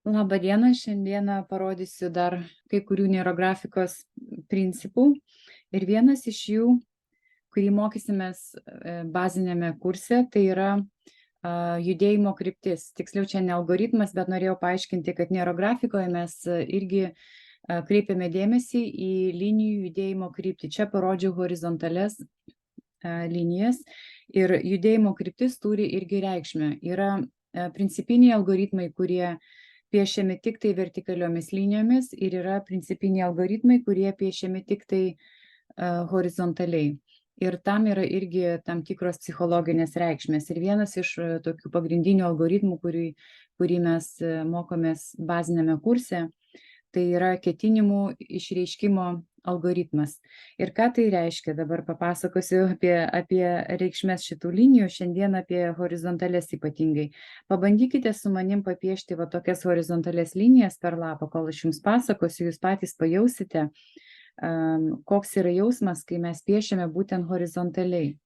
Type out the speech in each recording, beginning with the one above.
Labą dieną, šiandieną parodysiu dar kai kurių neurografikos principų. Ir vienas iš jų, kurį mokysimės baziniame kurse, tai yra judėjimo kryptis. Tiksliau, čia ne algoritmas, bet norėjau paaiškinti, kad neurografikoje mes irgi kreipiame dėmesį į linijų judėjimo kryptį. Čia parodžiau horizontales linijas ir judėjimo kryptis turi irgi reikšmę. Yra principiniai algoritmai, kurie piešiami tik tai vertikaliomis linijomis ir yra principiniai algoritmai, kurie piešiami tik tai horizontaliai. Ir tam yra irgi tam tikros psichologinės reikšmės. Ir vienas iš tokių pagrindinių algoritmų, kurį mes mokomės bazinėme kurse, tai yra ketinimų išreiškimo algoritmas. Ir ką tai reiškia, dabar papasakosiu apie reikšmės šitų linijų, šiandien apie horizontales ypatingai. Pabandykite su manim papiešti va tokias horizontales linijas per lapą, kol aš jums pasakosiu, jūs patys pajausite, koks yra jausmas, kai mes piešiame būtent horizontaliai.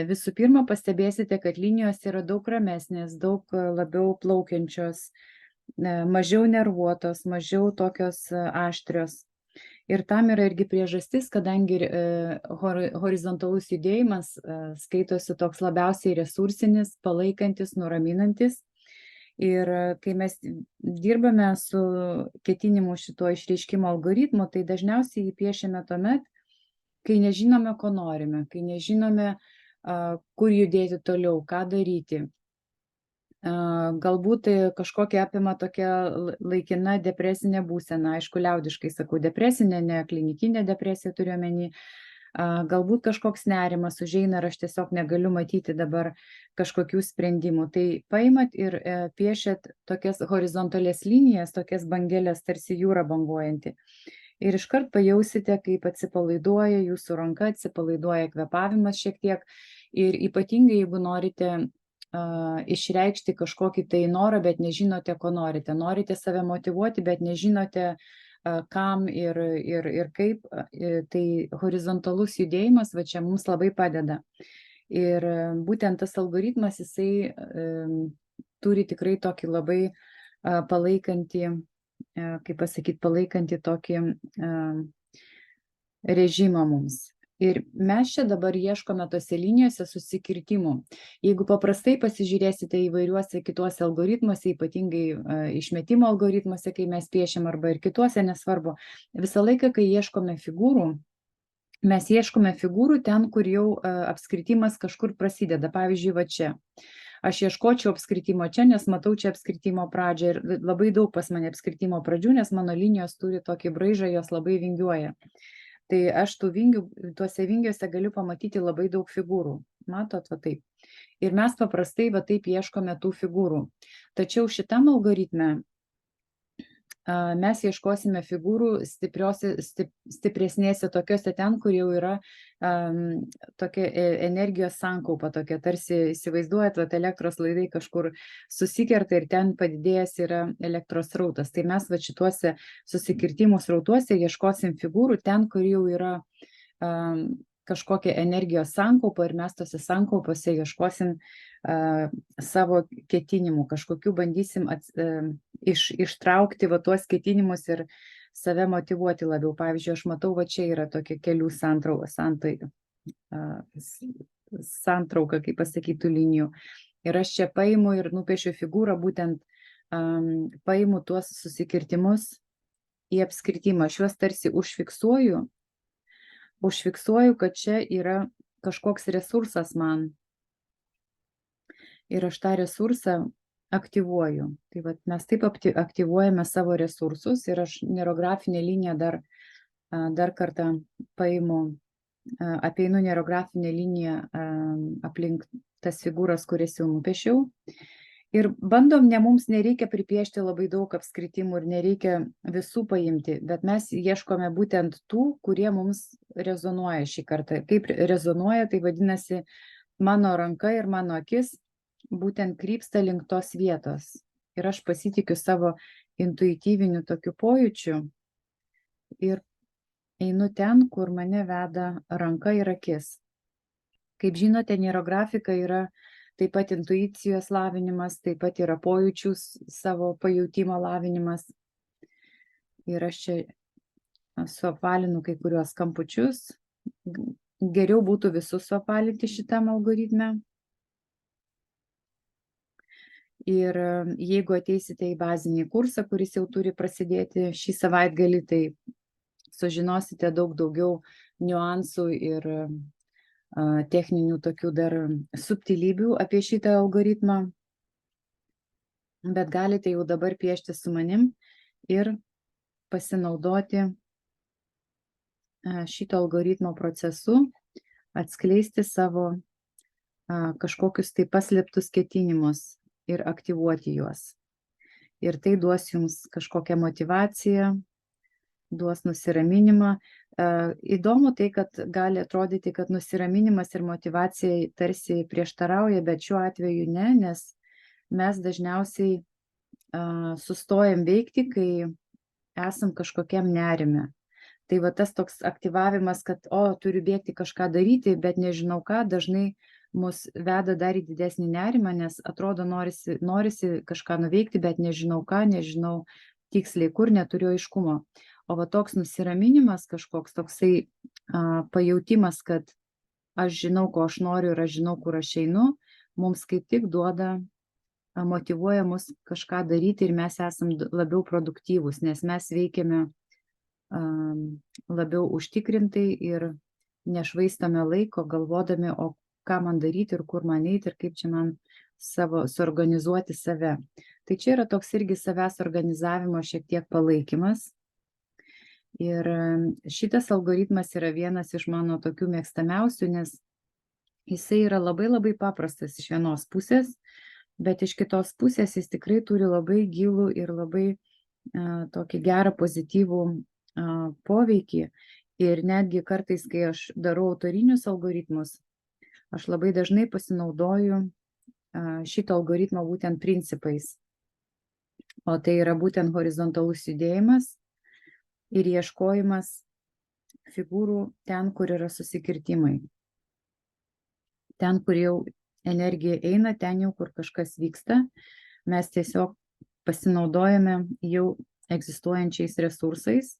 Visų pirma, pastebėsite, kad linijos yra daug ramesnės, daug labiau plaukiančios, mažiau nervuotos, mažiau tokios aštrios. Ir tam yra irgi priežastis, kadangi horizontalus judėjimas skaitosi toks labiausiai resursinis, palaikantis, nuraminantis. Ir kai mes dirbame su ketinimu šito išreiškimo algoritmu, tai dažniausiai jį piešiame tuomet, kai nežinome, ko norime, kai nežinome, kur judėti toliau, ką daryti. Galbūt kažkokia apima tokia laikina depresinė būsena, aišku, liaudiškai sakau depresinė, ne klinikinė depresija turiu omeny. Galbūt kažkoks nerimas užeina ir aš tiesiog negaliu matyti dabar kažkokių sprendimų. Tai paimat ir piešiat tokias horizontales linijas, tokias bangelės, tarsi jūra banguojanti. Ir iškart pajausite, kaip atsipalaiduoja jūsų ranka, atsipalaiduoja kvėpavimas šiek tiek. Ir ypatingai, jeigu norite išreikšti kažkokį tai norą, bet nežinote, ko norite. Norite save motyvuoti, bet nežinote, kam ir kaip, tai horizontalus judėjimas va čia mums labai padeda. Ir būtent tas algoritmas, jisai turi tikrai tokį labai palaikantį, kaip pasakyti, palaikantį tokį režimą mums. Ir mes čia dabar ieškome tose linijose susikirtimų. Jeigu paprastai pasižiūrėsite įvairiuose kituose algoritmuose, ypatingai išmetimo algoritmuose, kai mes piešiam arba ir kituose, nesvarbu, visą laiką, kai ieškome figūrų, mes ieškome figūrų ten, kur jau apskritimas kažkur prasideda. Pavyzdžiui, va čia. Aš ieškočiau apskritimo čia, nes matau čia apskritimo pradžią ir labai daug pas mane apskritimo pradžių, nes mano linijos turi tokį braižą, jos labai vingiuoja. Tai aš tuose vingiuose galiu pamatyti labai daug figūrų. Matot, va taip. Ir mes paprastai va taip ieškome tų figūrų. Tačiau šitam algoritme mes ieškosime figūrų stipresnėse tokiuose ten, kur jau yra tokia energijos sankaupa, tokia tarsi įsivaizduojat, vat elektros laidai kažkur susikerta ir ten padidėjęs yra elektros srautas. Tai mes va šituose susikirtimų srautuose ieškosim figūrų ten, kur jau yra kažkokia energijos sankaupa ir mes tose sankaupose ieškosim savo ketinimų, kažkokių bandysim ištraukti va tuos ketinimus ir save motyvuoti labiau. Pavyzdžiui, aš matau, va čia yra tokia kelių santrauka, kaip pasakytų, linijų. Ir aš čia paimu ir nupiešiu figūrą, būtent paimu tuos susikirtimus į apskritimą. Aš juos tarsi užfiksuoju, kad čia yra kažkoks resursas man. Ir aš tą resursą aktyvuoju. Tai vat mes taip aktyvuojame savo resursus ir aš neurografinę liniją dar kartą paimu, apeinu neurografinę liniją aplink tas figūras, kurias jau nupiešiau. Ir bandom, mums nereikia pripiešti labai daug apskritimų ir nereikia visų paimti, bet mes ieškome būtent tų, kurie mums rezonuoja šį kartą. Kaip rezonuoja, tai vadinasi, mano ranka ir mano akis būtent krypsta link tos vietos. Ir aš pasitikiu savo intuityviniu tokiu pojūčiu ir einu ten, kur mane veda ranka ir akis. Kaip žinote, neurografika yra taip pat intuicijos lavinimas, taip pat yra pojūčių savo pajūtimo lavinimas. Ir aš čia suapvalinu kai kuriuos kampučius. Geriau būtų visus suapvalinti šitam algoritme. Ir jeigu ateisite į bazinį kursą, kuris jau turi prasidėti šį savaitgalį, tai sužinosite daug daugiau niuansų ir techninių tokių dar subtilybių apie šitą algoritmą. Bet galite jau dabar piešti su manim ir pasinaudoti šito algoritmo procesu, atskleisti savo kažkokius tai paslėptus ketinimus ir aktyvuoti juos. Ir tai duos jums kažkokią motyvaciją, duos nusiraminimą. Įdomu tai, kad gali atrodyti, kad nusiraminimas ir motyvacija tarsi prieštarauja, bet šiuo atveju ne, nes mes dažniausiai sustojam veikti, kai esam kažkokiam nerime. Tai va tas toks aktyvavimas, kad turiu bėgti kažką daryti, bet nežinau ką, dažnai mus veda dar į didesnį nerimą, nes atrodo norisi kažką nuveikti, bet nežinau ką, nežinau tiksliai kur, neturiu aiškumo. O va toks nusiraminimas kažkoks, toksai pajautimas, kad aš žinau, ko aš noriu ir aš žinau, kur aš einu, mums kaip tik motyvuoja mus kažką daryti ir mes esam labiau produktyvūs, nes mes veikiame labiau užtikrintai ir nešvaistame laiko galvodami, o ką man daryti ir kur man eiti ir kaip čia man suorganizuoti save. Tai čia yra toks irgi savęs organizavimo šiek tiek palaikymas. Ir šitas algoritmas yra vienas iš mano tokių mėgstamiausių, nes jisai yra labai labai paprastas iš vienos pusės, bet iš kitos pusės jis tikrai turi labai gilų ir labai tokį gerą pozityvų poveikį. Ir netgi kartais, kai aš darau autorinius algoritmus, aš labai dažnai pasinaudoju šito algoritmo būtent principais. O tai yra būtent horizontalus judėjimas ir ieškojimas figūrų ten, kur yra susikirtimai. Ten, kur jau energija eina, ten jau, kur kažkas vyksta, mes tiesiog pasinaudojame jau egzistuojančiais resursais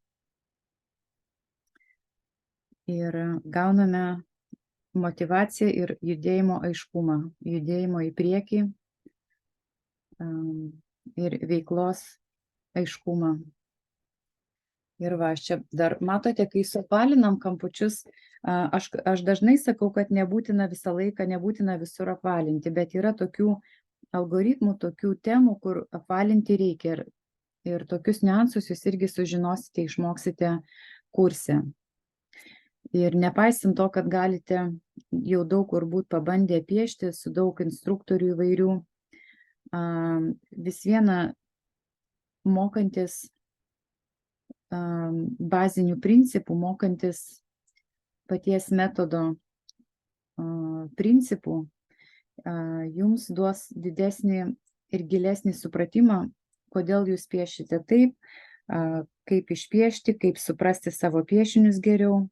ir gauname motyvaciją ir judėjimo aiškumą, judėjimo į priekį ir veiklos aiškumą. Ir va, čia dar matote, kai suapvalinam kampučius, aš dažnai sakau, kad nebūtina visą laiką, nebūtina visur apvalinti, bet yra tokių algoritmų, tokių temų, kur apvalinti reikia. Ir tokius niuansus jūs irgi sužinosite, išmoksite kurse. Ir nepaisant to, kad galite jau daug kur būt pabandę piešti su daug instruktorių įvairių, vis viena mokantis bazinių principų, mokantis paties metodo principų, jums duos didesnį ir gilesnį supratimą, kodėl jūs piešite taip, kaip išpiešti, kaip suprasti savo piešinius geriau,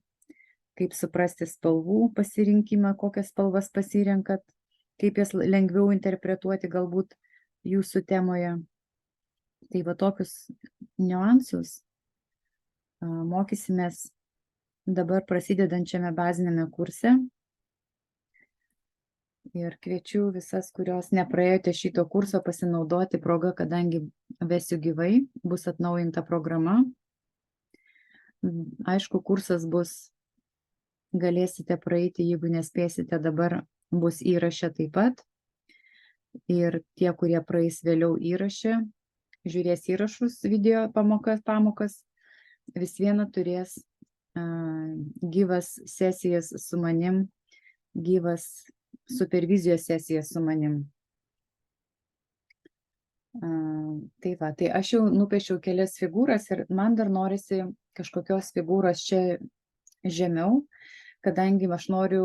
kaip suprasti spalvų pasirinkimą, kokias spalvas pasirenkat, kaip jas lengviau interpretuoti galbūt jūsų temoje. Tai va tokius niuansus mokysimės dabar prasidedančiame bazinėme kurse. Ir kviečiu visas, kurios nepraėjote šito kurso, pasinaudoti progą, kadangi vesiu gyvai, bus atnaujinta programa. Aišku, kursas galėsite praeiti, jeigu nespėsite, dabar bus įraše taip pat. Ir tie, kurie praeis vėliau įraše, žiūrės įrašus video pamokas, vis viena turės gyvas sesijas su manim, gyvas supervizijos sesijas su manim. Tai va, tai aš jau nupiešiau kelias figūras ir man dar norisi kažkokios figūros čia žemiau, kadangi aš noriu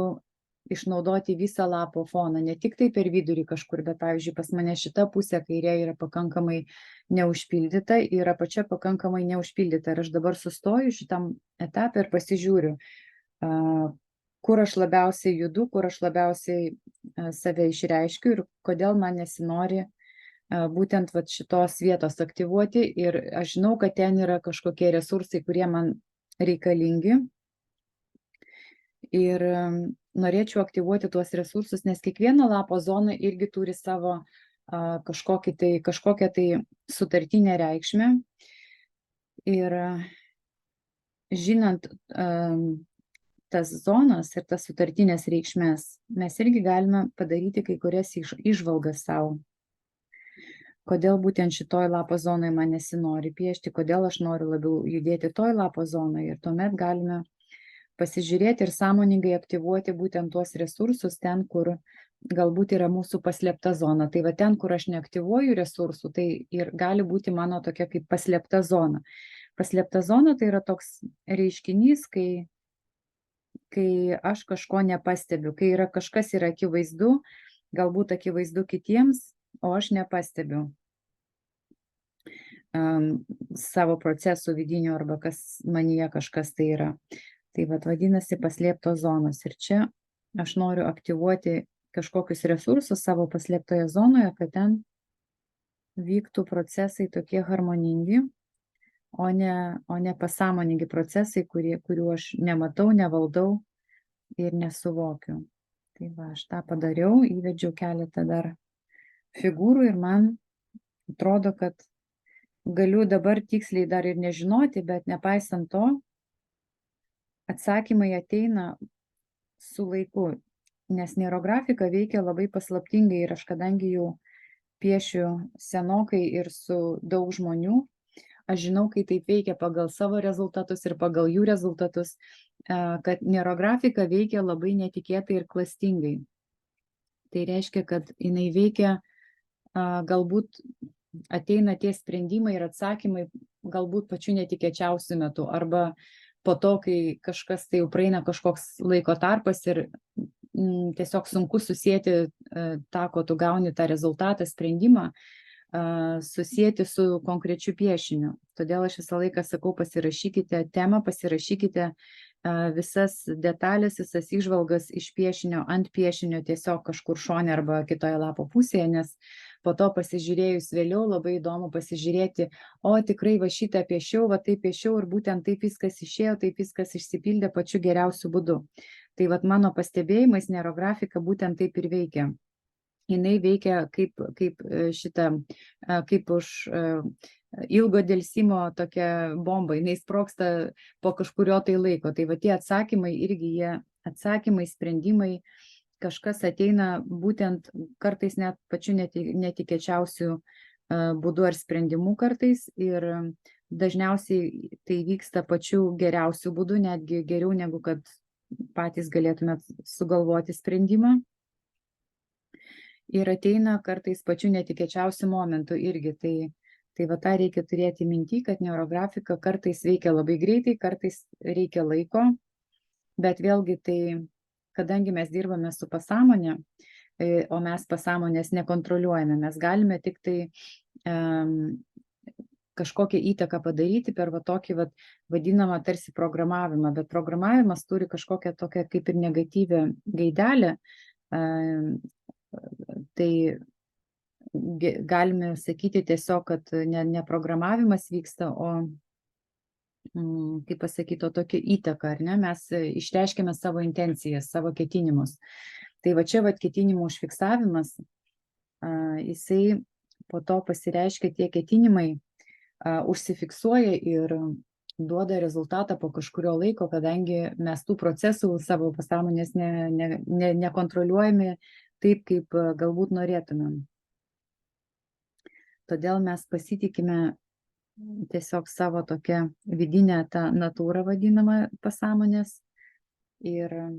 išnaudoti visą lapo foną, ne tik tai per vidurį kažkur, bet pavyzdžiui pas mane šita pusė kairė yra pakankamai neužpildyta ir apačia pakankamai neužpildyta. Ir aš dabar sustoju šitam etapui ir pasižiūriu, kur aš labiausiai judu, kur aš labiausiai save išreiškiu ir kodėl man nesinori būtent vat šitos vietos aktyvuoti. Ir aš žinau, kad ten yra kažkokie resursai, kurie man reikalingi. Ir norėčiau aktyvuoti tuos resursus, nes kiekviena lapo zona irgi turi savo kažkokią tai sutartinę reikšmę. Ir žinant tas zonas ir tas sutartinės reikšmės, mes irgi galime padaryti kai kurias įžvalgas savo. Kodėl būtent šitoj lapo zonai man nesinori piešti, kodėl aš noriu labiau judėti toj lapo zonai. Ir tuomet galime pasižiūrėti ir sąmoningai aktyvuoti būtent tuos resursus ten, kur galbūt yra mūsų paslėpta zona. Tai va ten, kur aš neaktyvuoju resursų, tai ir gali būti mano tokia kaip paslėpta zona. Paslėpta zona tai yra toks reiškinys, kai aš kažko nepastebiu, kai yra kažkas yra akivaizdu, galbūt akivaizdu kitiems, o aš nepastebiu savo procesų vidinių arba kas manyje kažkas tai yra. Tai vadinasi paslėptos zonos. Ir čia aš noriu aktyvuoti kažkokius resursus savo paslėptoje zonoje, kad ten vyktų procesai tokie harmoningi, o ne pasąmoningi procesai, kurių aš nematau, nevaldau ir nesuvokiu. Tai va, aš tą padariau, įvedžiau keletą dar figūrų ir man atrodo, kad galiu dabar tiksliai dar ir nežinoti, bet nepaisant to, atsakymai ateina su laiku, nes neurografika veikia labai paslaptingai ir aš kadangi jau piešiu senokai ir su daug žmonių, aš žinau, kai taip veikia pagal savo rezultatus ir pagal jų rezultatus, kad neurografika veikia labai netikėtai ir klastingai. Tai reiškia, kad jinai veikia, galbūt ateina tie sprendimai ir atsakymai galbūt pačiu netikėčiausiu metu, arba po to, kai kažkas tai jau praeina kažkoks laiko tarpas ir tiesiog sunku susėti tą, ko tu gauni, tą rezultatą, sprendimą, susėti su konkrečiu piešiniu. Todėl aš visą laiką sakau, pasirašykite temą, pasirašykite visas detalės, visas įžvalgas iš piešinio, ant piešinio, tiesiog kažkur šone arba kitoje lapo pusėje, nes po to pasižiūrėjus vėliau labai įdomu pasižiūrėti, o tikrai va šitą piešiau, va taip piešiau ir būtent taip viskas išėjo, taip viskas išsipildė pačiu geriausiu būdu. Tai vat mano pastebėjimais neurografika būtent taip ir veikia. Jinai veikia kaip už ilgo delsimo tokia bomba, jinai sprogsta po kažkurio tai laiko. Tai va tie atsakymai irgi jie atsakymai, sprendimai, kažkas ateina būtent kartais net pačiu netikėčiausiu būdu ar sprendimu kartais ir dažniausiai tai vyksta pačiu geriausiu būdu, netgi geriau negu kad patys galėtumėt sugalvoti sprendimą. Ir ateina kartais pačiu netikėčiausiu momentu irgi. Tai va tą reikia turėti minty, kad neurografika kartais veikia labai greitai, kartais reikia laiko, bet vėlgi tai, kadangi mes dirbame su pasąmonė, o mes pasąmonės nekontroliuojame, mes galime tik tai kažkokią įtaką padaryti per va tokį vadinamą tarsi programavimą, bet programavimas turi kažkokią tokią kaip ir negatyvią gaidelę, tai galime sakyti tiesiog, kad ne programavimas vyksta, o, kaip pasakyti, tokia įtaka, ar ne? Mes išreiškėme savo intencijas, savo ketinimus. Tai va čia ketinimų užfiksavimas, jisai po to pasireiškia, tie ketinimai užsifiksuoja ir duoda rezultatą po kažkurio laiko, kadangi mes tų procesų savo pasąmonės nekontroliuojame taip, kaip galbūt norėtumėm. Todėl mes pasitikime tiesiog savo tokią vidinę tą natūrą vadinamą pasąmonės ir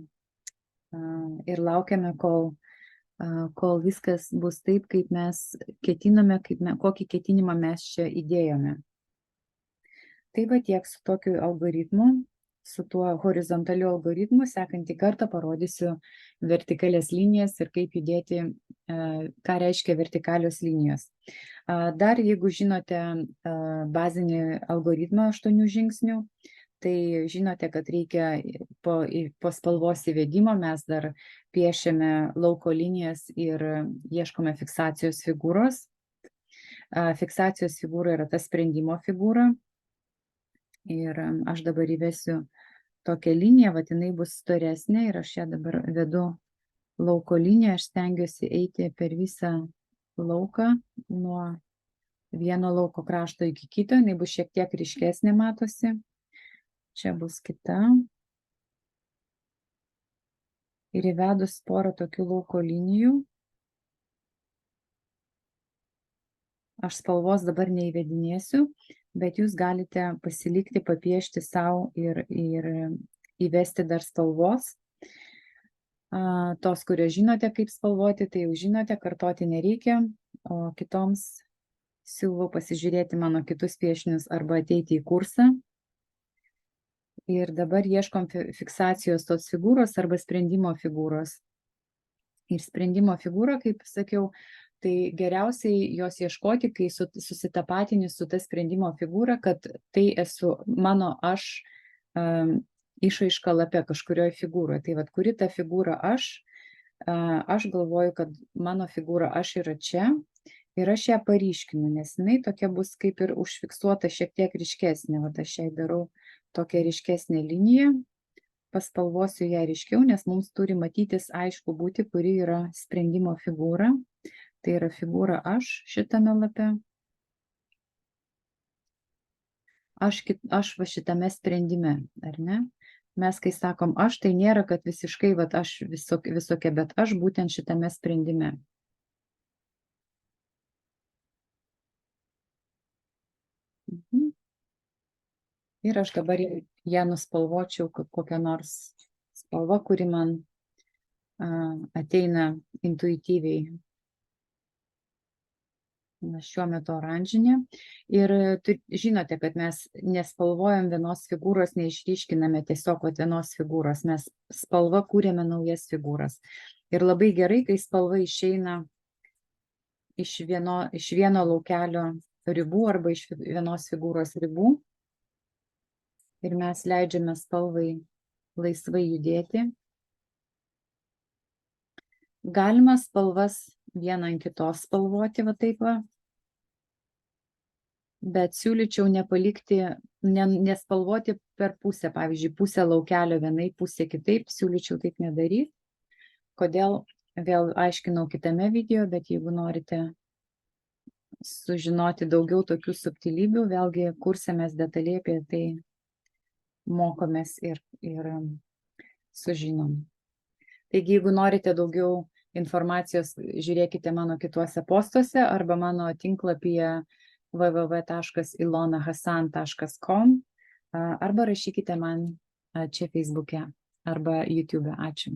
laukiame, kol viskas bus taip, kaip mes ketiname, kokį ketinimą mes čia įdėjome. Tai va tiek su tokiu algoritmu, su tuo horizontaliu algoritmu. Sekantį kartą parodysiu vertikalias linijas ir kaip judėti, ką reiškia vertikalios linijos. Dar jeigu žinote bazinį algoritmą 8 žingsnių, tai žinote, kad reikia po spalvos įvedimo mes dar piešiame lauko linijas ir ieškome fiksacijos figūros. Fiksacijos figūra yra ta sprendimo figūra. Ir aš dabar įvesiu tokią liniją, jinai bus storesnė ir aš ją dabar vedu lauko liniją, aš stengiuosi eiti per visą lauką nuo vieno lauko krašto iki kito, jinai bus šiek tiek ryškesnė, matosi. Čia bus kita. Ir įvedus porą tokių lauko linijų, aš spalvos dabar neįvedinėsiu, bet jūs galite pasilikti, papiešti savo ir įvesti dar spalvos. Tos, kurios žinote, kaip spalvoti, tai jau žinote, kartoti nereikia, o kitoms siūlau pasižiūrėti mano kitus piešinius arba ateiti į kursą. Ir dabar ieškom fiksacijos tos figūros arba sprendimo figūros. Ir sprendimo figūra, kaip sakiau, tai geriausiai jos ieškoti, kai susitapatini su ta sprendimo figūra, kad tai esu mano aš išraiška lape kažkurioje figūroje. Tai kuri ta figūra aš galvoju, kad mano figūra aš yra čia ir aš ją paryškinu, nes jinai tokia bus kaip ir užfiksuota šiek tiek ryškesnė. Aš jai darau tokią ryškesnę liniją, paspalvosiu ją ryškiau, nes mums turi matytis aišku būti, kuri yra sprendimo figūra. Tai yra figūra aš šitame lape. Aš šitame sprendime, ar ne? Mes, kai sakom aš, tai nėra, kad visiškai aš visokia, bet aš būtent šitame sprendime. Ir aš dabar ją nuspalvočiau kokią nors spalvą, kuri man ateina intuityviai. Šiuo metu oranžinė. Ir žinote, kad mes nespalvojam vienos figūros, neišryškiname tiesiog vienos figūros. Mes spalva kūrėme naujas figūras. Ir labai gerai, kai spalva išeina iš vieno laukelio ribų arba iš vienos figūros ribų. Ir mes leidžiame spalvai laisvai judėti. Galima spalvas vieną ant kitos spalvoti, taip. Bet siūlyčiau nepalikti, nespalvoti per pusę. Pavyzdžiui, pusę laukelio vienai, pusę kitaip, siūlyčiau taip nedaryti. Kodėl, vėl aiškinau kitame video, bet jeigu norite sužinoti daugiau tokių subtilybių, vėlgi kurse mes detaliai apie tai mokomės ir sužinom. Taigi, jeigu norite daugiau informacijos, žiūrėkite mano kituose postuose arba mano tinklapyje www.ilonahasan.com arba rašykite man čia Facebook'e arba YouTube'e. Ačiū.